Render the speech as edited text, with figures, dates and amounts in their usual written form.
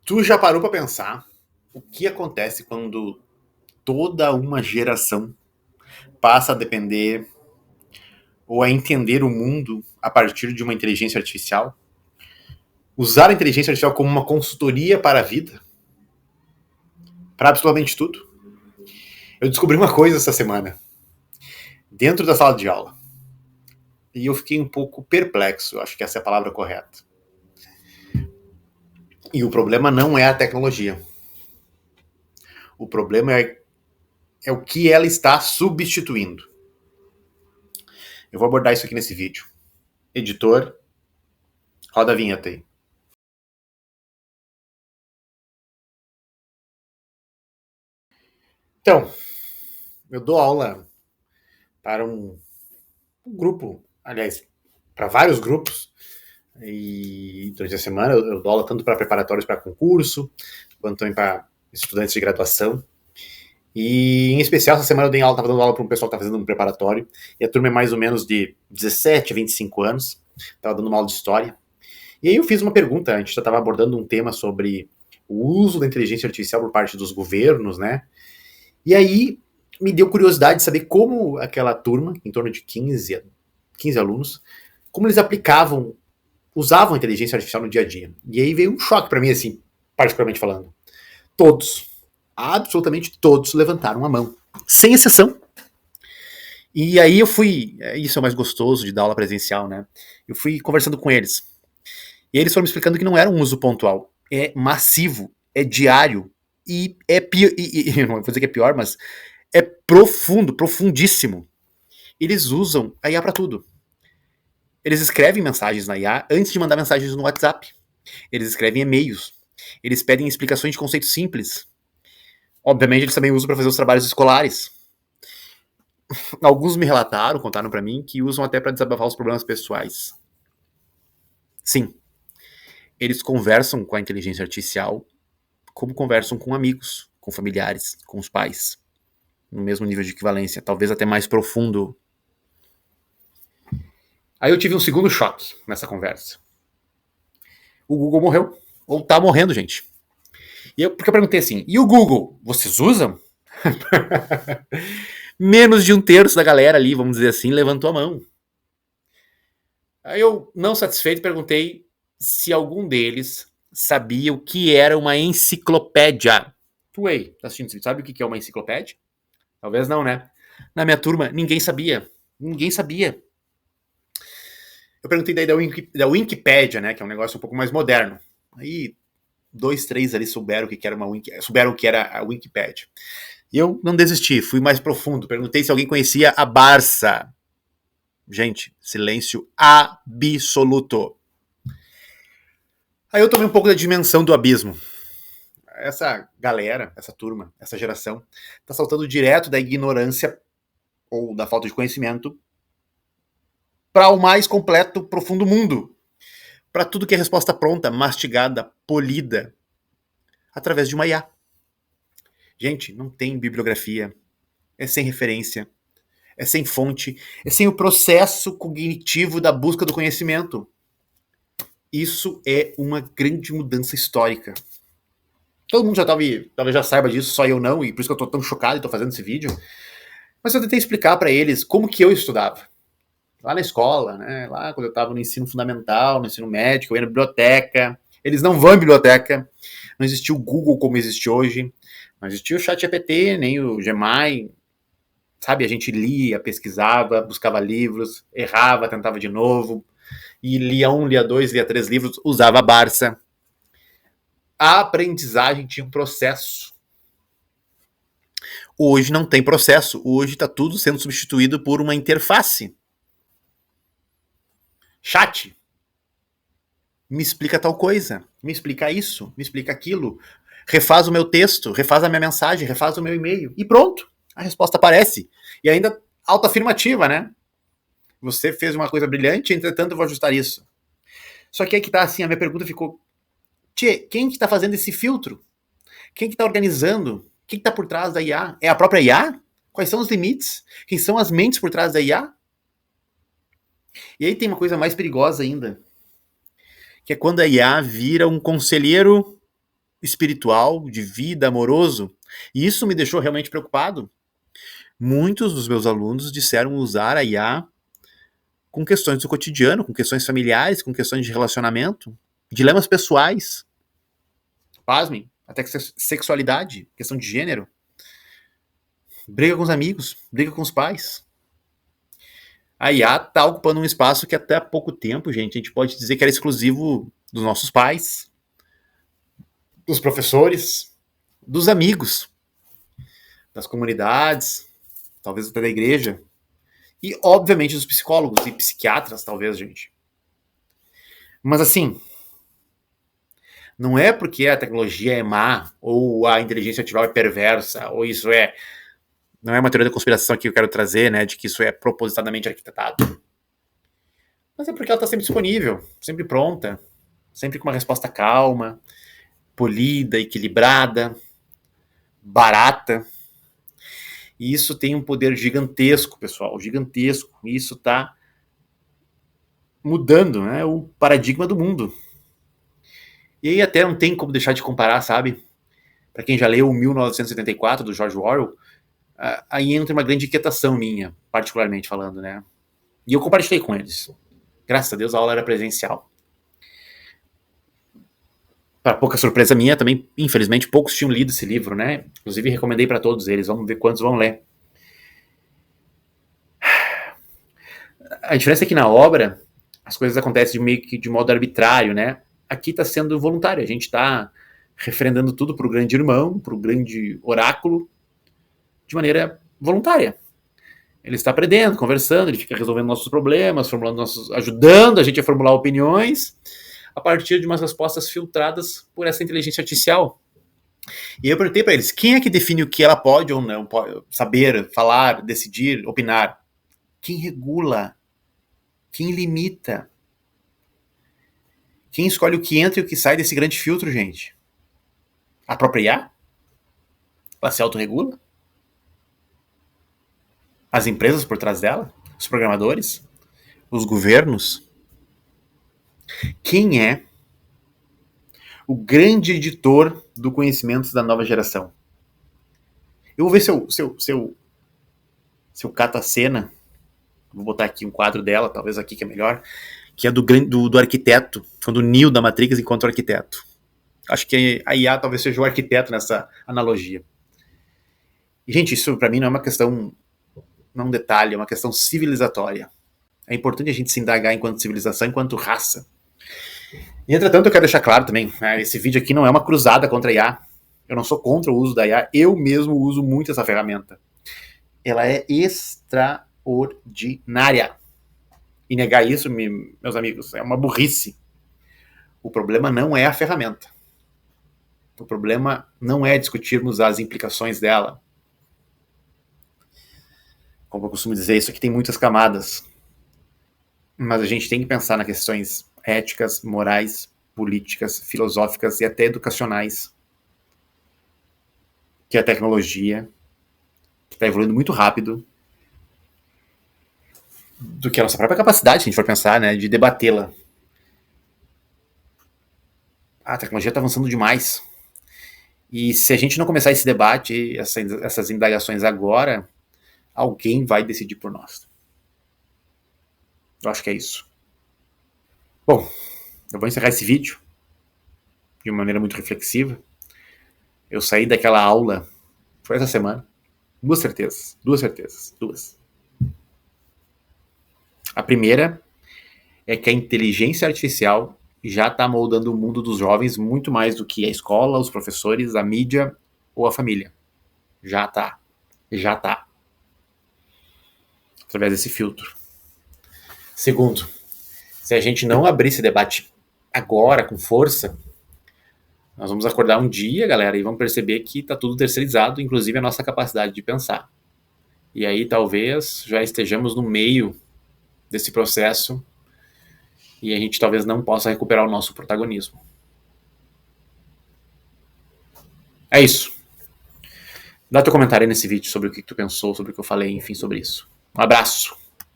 Tu já parou para pensar o que acontece quando toda uma geração passa a depender ou a entender o mundo a partir de uma inteligência artificial? Usar a inteligência artificial como uma consultoria para a vida? Para absolutamente tudo? Eu descobri uma coisa essa semana, dentro da sala de aula. E eu fiquei um pouco perplexo, acho que essa é a palavra correta. E o problema não é a tecnologia. O problema é o que ela está substituindo. Eu vou abordar isso aqui nesse vídeo. Editor, roda a vinheta aí. Então, eu dou aula para um grupo, aliás, para vários grupos, e durante a semana eu dou aula tanto para preparatórios para concurso, quanto também para estudantes de graduação. E em especial, essa semana eu estava dando aula para um pessoal que está fazendo um preparatório, e a turma é mais ou menos de 17 a 25 anos, estava dando uma aula de história. E aí eu fiz uma pergunta, a gente já estava abordando um tema sobre o uso da inteligência artificial por parte dos governos, né? E aí me deu curiosidade de saber como aquela turma, em torno de 15 alunos, como eles usavam a inteligência artificial no dia a dia. E aí veio um choque para mim, assim, particularmente falando. Todos, absolutamente todos, levantaram a mão, sem exceção. E aí eu fui, isso é o mais gostoso de dar aula presencial, né? Eu fui conversando com eles. E eles foram me explicando que não era um uso pontual, é massivo, é diário, e é pior, não vou dizer que é pior, mas é profundo, profundíssimo. Eles usam a IA para tudo. Eles escrevem mensagens na IA antes de mandar mensagens no WhatsApp. Eles escrevem e-mails. Eles pedem explicações de conceitos simples. Obviamente, eles também usam para fazer os trabalhos escolares. Alguns me relataram, contaram para mim, que usam até para desabafar os problemas pessoais. Sim, eles conversam com a inteligência artificial como conversam com amigos, com familiares, com os pais. No mesmo nível de equivalência, talvez até mais profundo. Aí eu tive um segundo choque nessa conversa. O Google morreu. Ou tá morrendo, gente. Porque eu perguntei assim, e o Google, vocês usam? Menos de um terço da galera ali, vamos dizer assim, levantou a mão. Aí eu, não satisfeito, perguntei se algum deles sabia o que era uma enciclopédia. Tu aí, tá assistindo, sabe o que é uma enciclopédia? Talvez não, né? Na minha turma, ninguém sabia. Ninguém sabia. Eu perguntei daí da Wikipedia, né? Que é um negócio um pouco mais moderno. Aí, 2, 3 ali souberam o que era souberam o que era a Wikipedia. E eu não desisti, fui mais profundo. Perguntei se alguém conhecia a Barça. Gente, silêncio absoluto. Aí eu tomei um pouco da dimensão do abismo. Essa galera, essa turma, essa geração, tá saltando direto da ignorância ou da falta de conhecimento para o mais completo, profundo mundo. Para tudo que é resposta pronta, mastigada, polida, através de uma IA. Gente, não tem bibliografia, é sem referência, é sem fonte, é sem o processo cognitivo da busca do conhecimento. Isso é uma grande mudança histórica. Todo mundo já talvez já saiba disso, só eu não, e por isso que eu tô tão chocado e tô fazendo esse vídeo. Mas eu tentei explicar para eles como que eu estudava. Lá na escola, né? Lá quando eu estava no ensino fundamental, no ensino médio, eu ia na biblioteca. Eles não vão em biblioteca. Não existia o Google como existe hoje. Não existia o ChatGPT, nem o Gemini. Sabe, a gente lia, pesquisava, buscava livros, errava, tentava de novo. E lia um, lia dois, lia 3 livros, usava a Barça. A aprendizagem tinha um processo. Hoje não tem processo. Hoje está tudo sendo substituído por uma interface. Chat. Me explica tal coisa, me explica isso, me explica aquilo, refaz o meu texto, refaz a minha mensagem, refaz o meu e-mail, e pronto, a resposta aparece. E ainda autoafirmativa, né? Você fez uma coisa brilhante, entretanto eu vou ajustar isso. Só que aí que tá assim, a minha pergunta ficou, quem que tá fazendo esse filtro? Quem que tá organizando? Quem que tá por trás da IA? É a própria IA? Quais são os limites? Quem são as mentes por trás da IA? E aí tem uma coisa mais perigosa ainda, que é quando a IA vira um conselheiro espiritual, de vida, amoroso. E isso me deixou realmente preocupado. Muitos dos meus alunos disseram usar a IA com questões do cotidiano, com questões familiares, com questões de relacionamento, dilemas pessoais. Pasmem, até que sexualidade, questão de gênero. Briga com os amigos, briga com os pais. A IA está ocupando um espaço que até há pouco tempo, gente, a gente pode dizer que era exclusivo dos nossos pais, dos professores, dos amigos, das comunidades, talvez até da igreja, e obviamente dos psicólogos e psiquiatras, talvez, gente. Mas assim, não é porque a tecnologia é má, ou a inteligência artificial é perversa, ou isso é... Não é uma teoria da conspiração que eu quero trazer, né, de que isso é propositadamente arquitetado. Mas é porque ela está sempre disponível, sempre pronta, sempre com uma resposta calma, polida, equilibrada, barata. E isso tem um poder gigantesco, pessoal, gigantesco. E isso está mudando, né, o paradigma do mundo. E aí até não tem como deixar de comparar, sabe? Para quem já leu 1984, do George Orwell, aí entra uma grande inquietação minha, particularmente falando, né? E eu compartilhei com eles. Graças a Deus a aula era presencial. Para pouca surpresa minha, também, infelizmente, poucos tinham lido esse livro, né? Inclusive recomendei para todos eles, vamos ver quantos vão ler. A diferença é que na obra as coisas acontecem meio que de modo arbitrário, né? Aqui está sendo voluntário, a gente está referendando tudo para o grande irmão, para o grande oráculo, de maneira voluntária. Ele está aprendendo, conversando, ele fica resolvendo nossos problemas, ajudando a gente a formular opiniões a partir de umas respostas filtradas por essa inteligência artificial. E eu perguntei para eles, quem é que define o que ela pode ou não pode saber, falar, decidir, opinar? Quem regula? Quem limita? Quem escolhe o que entra e o que sai desse grande filtro, gente? A própria IA? Ela se autorregula? As empresas por trás dela? Os programadores? Os governos? Quem é o grande editor do conhecimento da nova geração? Eu vou ver se eu cato a cena. Vou botar aqui um quadro dela, talvez aqui que é melhor, que é do arquiteto, quando o Neo da Matrix encontra o arquiteto. Acho que a IA talvez seja o arquiteto nessa analogia. E, gente, isso para mim não é uma questão, não é um detalhe, é uma questão civilizatória. É importante a gente se indagar enquanto civilização, enquanto raça. E, entretanto, eu quero deixar claro também, né, esse vídeo aqui não é uma cruzada contra a IA. Eu não sou contra o uso da IA, eu mesmo uso muito essa ferramenta. Ela é extraordinária. E negar isso, meus amigos, é uma burrice. O problema não é a ferramenta. O problema não é discutirmos as implicações dela. Como eu costumo dizer, isso aqui tem muitas camadas. Mas a gente tem que pensar nas questões éticas, morais, políticas, filosóficas e até educacionais. Que é a tecnologia, que está evoluindo muito rápido, do que a nossa própria capacidade, se a gente for pensar, né, de debatê-la. A tecnologia está avançando demais. E se a gente não começar esse debate, essas indagações agora, alguém vai decidir por nós. Eu acho que é isso. Bom, eu vou encerrar esse vídeo de uma maneira muito reflexiva. Eu saí daquela aula, foi essa semana, duas certezas. A primeira é que a inteligência artificial já está moldando o mundo dos jovens muito mais do que a escola, os professores, a mídia ou a família. Já tá. Através desse filtro. Segundo, se a gente não abrir esse debate agora, com força, nós vamos acordar um dia, galera, e vamos perceber que está tudo terceirizado, inclusive a nossa capacidade de pensar. E aí talvez já estejamos no meio desse processo e a gente talvez não possa recuperar o nosso protagonismo. É isso. Dá teu comentário aí nesse vídeo sobre o que tu pensou, sobre o que eu falei, enfim, sobre isso. Um abraço.